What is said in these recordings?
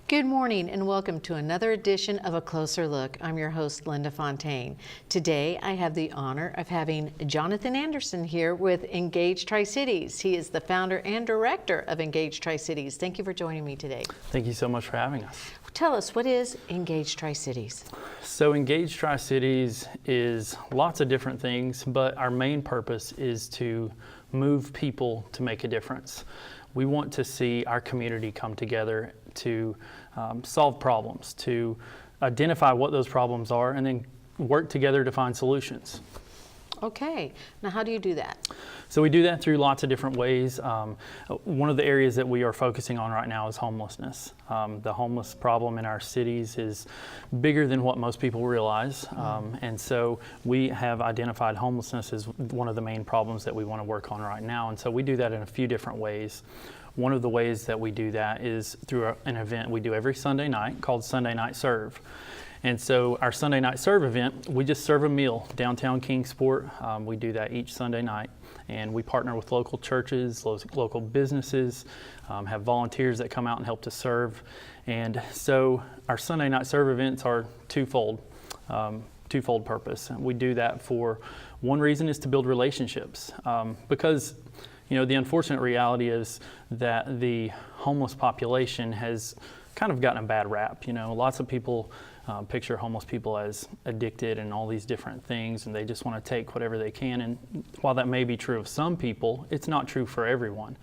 Good morning and welcome to another edition of A Closer Look. I'm your host, Linda Fontaine. Today I have the honor of having Jonathan Anderson here with Engage Tricites. He is the founder and director of Engage Tricites. Thank you for joining me today. Thank you so much for having us. Tell us, what is Engage Tricites? So Engage Tricites is lots of different things, but our main purpose is to move people to make a difference. We want to see our community come together to solve problems, to identify what those problems are, and then work together to find solutions. Okay, now how do you do that? So we do that through lots of different ways. One of the areas that we are focusing on right now is homelessness. The homeless problem in our cities is bigger than what most people realize. And so we have identified homelessness as one of the main problems that we want to work on right now. And so we do that in a few different ways. One of the ways that we do that is through an event we do every Sunday night called Sunday Night Serve. And so our Sunday Night Serve event, we just serve a meal downtown Kingsport. We do that each Sunday night, and we partner with local churches, local businesses, have volunteers that come out and help to serve. And so our Sunday Night Serve events are twofold purpose. We do that for one reason is to build relationships, because the unfortunate reality is that the homeless population has kind of gotten a bad rap. Lots of people picture homeless people as addicted and all these different things, and they just want to take whatever they can. And while that may be true of some people, it's not true for everyone.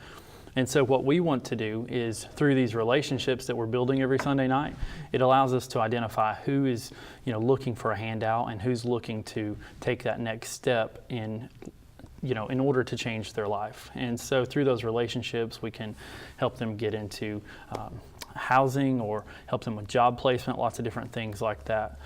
And so what we want to do is, through these relationships that we're building every Sunday night, it allows us to identify who is looking for a handout and who's looking to take that next step in order to change their life. And so through those relationships, we can help them get into housing or help them with job placement, lots of different things like that.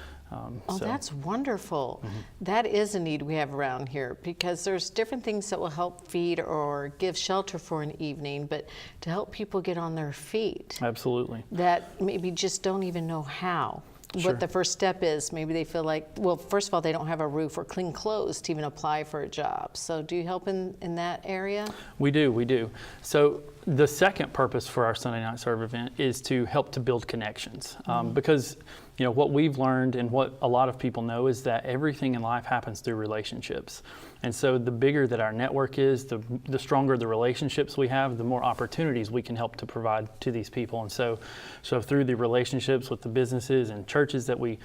That's wonderful. Mm-hmm. That is a need we have around here, because there's different things that will help feed or give shelter for an evening, but to help people get on their feet. Absolutely. That maybe just don't even know how. Sure. What the first step is. Maybe they feel like, well, first of all, they don't have a roof or clean clothes to even apply for a job. So do you help in that area? We do. So the second purpose for our Sunday Night Serve event is to help to build connections. Because what we've learned and what a lot of people know is that everything in life happens through relationships. And so the bigger that our network is, the stronger the relationships we have, the more opportunities we can help to provide to these people. And so through the relationships with the businesses and churches that we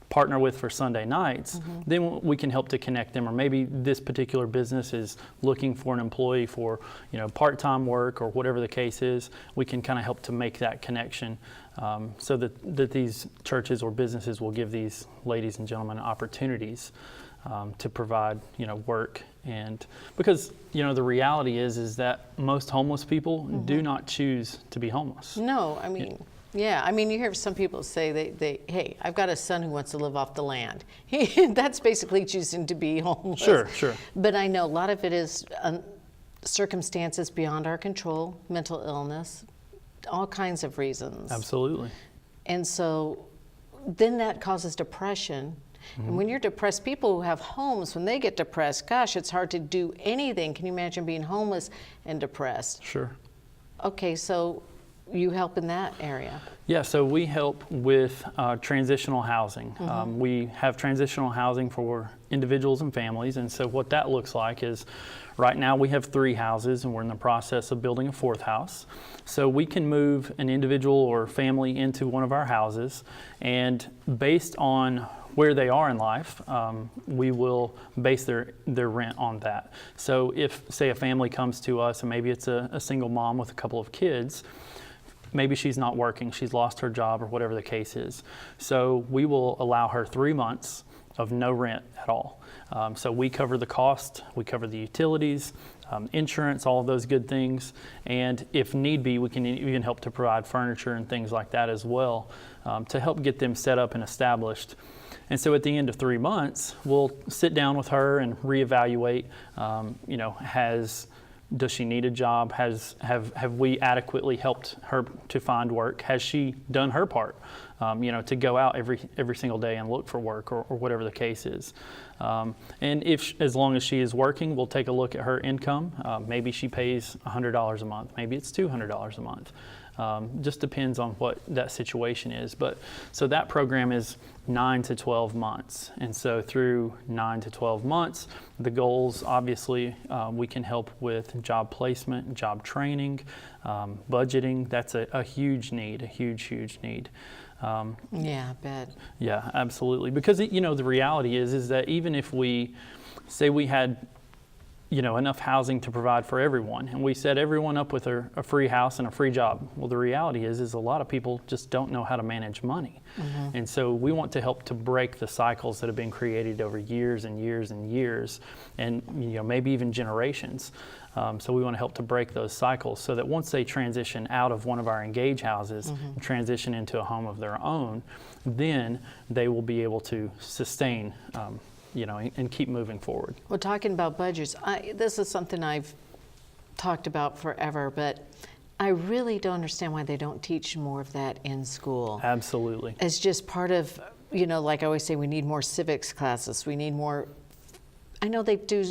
partner with for Sunday nights, then we can help to connect them. Or maybe this particular business is looking for an employee for part-time work or whatever the case is. We can kind of help to make that connection so that these churches or businesses will give these ladies and gentlemen opportunities to provide work. And because the reality is that most homeless people do not choose to be homeless. No, I mean, yeah, you hear some people say hey, I've got a son who wants to live off the land. That's basically choosing to be homeless. Sure. But I know a lot of it is circumstances beyond our control, mental illness, all kinds of reasons. Absolutely. And so then that causes depression. And when you're depressed, people who have homes, when they get depressed, gosh, it's hard to do anything. Can you imagine being homeless and depressed? Sure. Okay, so you help in that area? Yeah, so we help with transitional housing. We have transitional housing for individuals and families, and so what that looks like is right now we have 3 houses and we're in the process of building a 4th house. So we can move an individual or family into one of our houses, and based on where they are in life, we will base their rent on that. So if, say, a family comes to us and maybe it's a single mom with a couple of kids, maybe she's not working, she's lost her job or whatever the case is. So we will allow her 3 months of no rent at all. So we cover the cost, we cover the utilities, insurance, all of those good things. And if need be, we can even help to provide furniture and things like that as well to help get them set up and established. And so at the end of 3 months, we'll sit down with her and reevaluate, does she need a job? Have we adequately helped her to find work? Has she done her part? To go out every single day and look for work or whatever the case is. And as long as she is working, we'll take a look at her income. Maybe she pays $100 a month. Maybe it's $200 a month. Just depends on what that situation is. But so that program is 9 to 12 months. And so through 9 to 12 months, the goals, obviously, we can help with job placement, job training, budgeting. That's a huge need, a huge need. Yeah, I bet. Yeah, absolutely. Because, the reality is that even if we say we had enough housing to provide for everyone, and we set everyone up with a free house and a free job. Well, the reality is a lot of people just don't know how to manage money. And so we want to help to break the cycles that have been created over years and years and years, and maybe even generations. So we want to help to break those cycles so that once they transition out of one of our Engage houses and transition into a home of their own, then they will be able to sustain and keep moving forward. Well, talking about budgets, this is something I've talked about forever, but I really don't understand why they don't teach more of that in school. Absolutely. It's just part of, like I always say, we need more civics classes. We need more. I know they do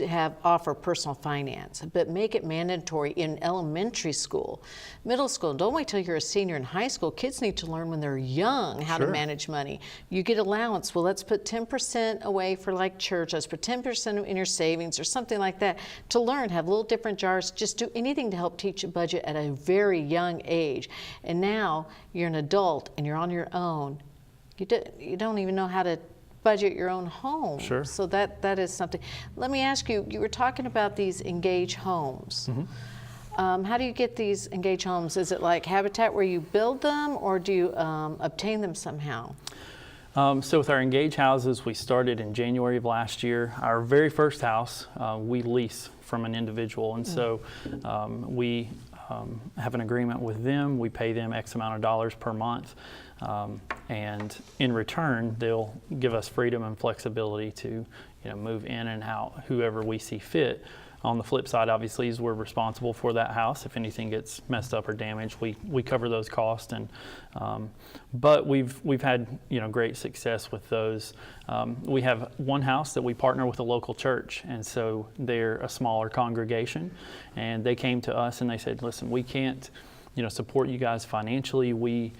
offer personal finance, but make it mandatory in elementary school, middle school. Don't wait till you're a senior in high school. Kids need to learn when they're young how to manage money. You get allowance. Well, let's put 10% away for like church. Let's put 10% in your savings or something like that to learn, have little different jars. Just do anything to help teach a budget at a very young age. And now you're an adult and you're on your own. You don't even know how to budget your own home. Sure. So that is something. Let me ask you, you were talking about these Engage homes. How do you get these Engage homes? Is it like Habitat where you build them, or do you obtain them somehow? So with our Engage houses, we started in January of last year. Our very first house, we lease from an individual, and so we have an agreement with them. We pay them X amount of dollars per month. And in return, they'll give us freedom and flexibility to, move in and out whoever we see fit. On the flip side, obviously, is we're responsible for that house. If anything gets messed up or damaged, we cover those costs. And but we've had great success with those. We have one house that we partner with a local church, and so they're a smaller congregation, and they came to us and they said, "Listen, we can't, support you guys financially. We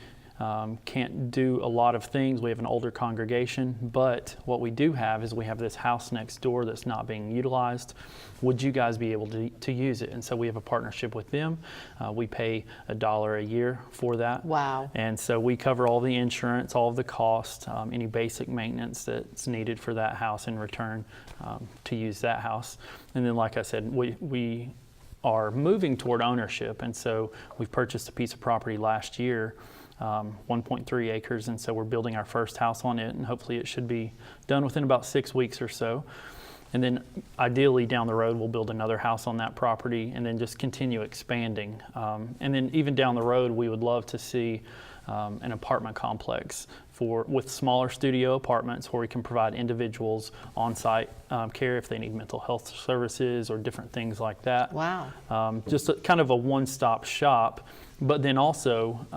can't do a lot of things. We have an older congregation, but what we do have is we have this house next door that's not being utilized. Would you guys be able to use it?" And so we have a partnership with them. We pay $1 a year for that. Wow. And so we cover all the insurance, all of the costs, any basic maintenance that's needed for that house in return to use that house. And then, like I said, we are moving toward ownership, and so we've purchased a piece of property last year, 1.3 acres, and so we're building our first house on it, and hopefully it should be done within about 6 weeks or so. And then ideally down the road we'll build another house on that property and then just continue expanding. And then even down the road we would love to see an apartment complex with smaller studio apartments where we can provide individuals on-site care if they need mental health services or different things like that. Wow. Just kind of a one-stop shop. But then also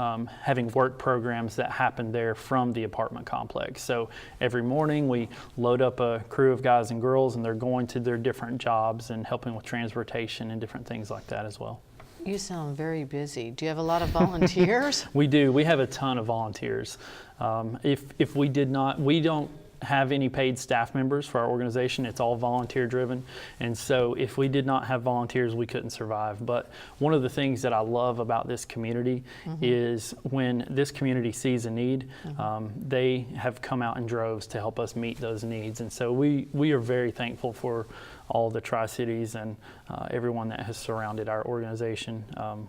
having work programs that happen there from the apartment complex. So every morning we load up a crew of guys and girls and they're going to their different jobs and helping with transportation and different things like that as well. You sound very busy. Do you have a lot of volunteers? We do. We have a ton of volunteers. If we did not, we don't have any paid staff members for our organization. It's all volunteer driven. And so if we did not have volunteers, we couldn't survive. But one of the things that I love about this community is when this community sees a need, they have come out in droves to help us meet those needs. And so we are very thankful for all the Tri-Cities and everyone that has surrounded our organization.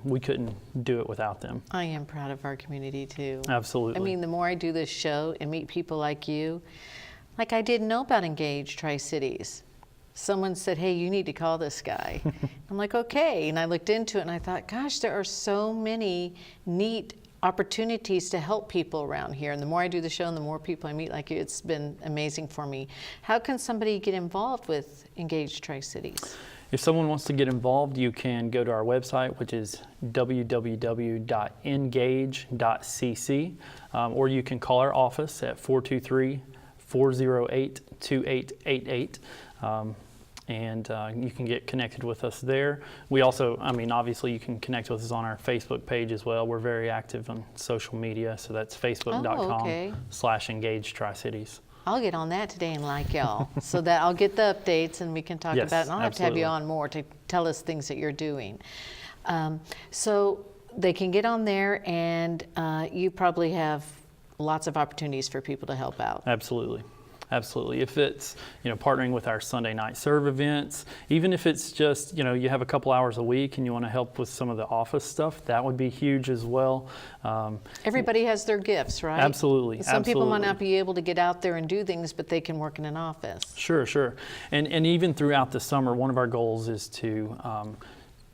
We couldn't do it without them. I am proud of our community too. Absolutely. I mean, the more I do this show and meet people like you, like I didn't know about Engage Tri-Cities. Someone said, "Hey, you need to call this guy." I'm like, okay. And I looked into it and I thought, gosh, there are so many neat opportunities to help people around here. And the more I do the show and the more people I meet like you, it's been amazing for me. How can somebody get involved with Engage Tri-Cities? If someone wants to get involved, you can go to our website, which is www.engage.cc, or you can call our office at 423-408-2888. and you can get connected with us there. We also, obviously you can connect with us on our Facebook page as well. We're very active on social media, so that's facebook.com/engage Tri-Cities. I'll get on that today and like y'all so that I'll get the updates and we can talk Yes, about it. And I'll have to have you absolutely. on more to tell us things that you're doing. So they can get on there, and you probably have lots of opportunities for people to help out. Absolutely. Absolutely. If it's, partnering with our Sunday night serve events, even if it's just, you have a couple hours a week and you want to help with some of the office stuff, that would be huge as well. Everybody has their gifts, right? Absolutely. Some people might absolutely. not be able to get out there and do things, but they can work in an office. Sure, sure. And even throughout the summer, one of our goals is to,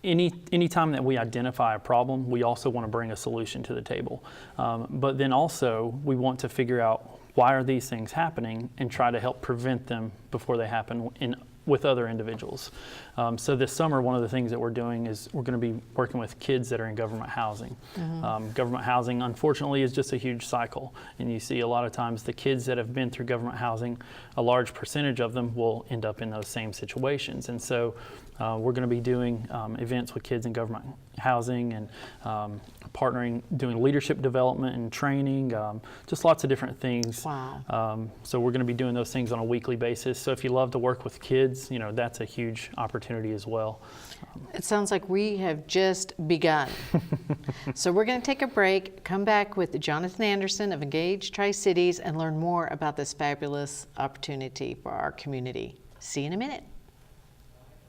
any time that we identify a problem, we also want to bring a solution to the table. But then also, we want to figure out why are these things happening and try to help prevent them before they happen with other individuals. So this summer, one of the things that we're doing is we're going to be working with kids that are in government housing. Government housing, unfortunately, is just a huge cycle. And you see a lot of times the kids that have been through government housing, a large percentage of them will end up in those same situations. And so we're going to be doing events with kids in government housing and partnering, doing leadership development and training, just lots of different things. Wow. So we're going to be doing those things on a weekly basis. So if you love to work with kids, that's a huge opportunity as well. It sounds like we have just begun. So we're going to take a break, come back with Jonathan Anderson of Engage Tri-Cities, and learn more about this fabulous opportunity for our community. See you in a minute.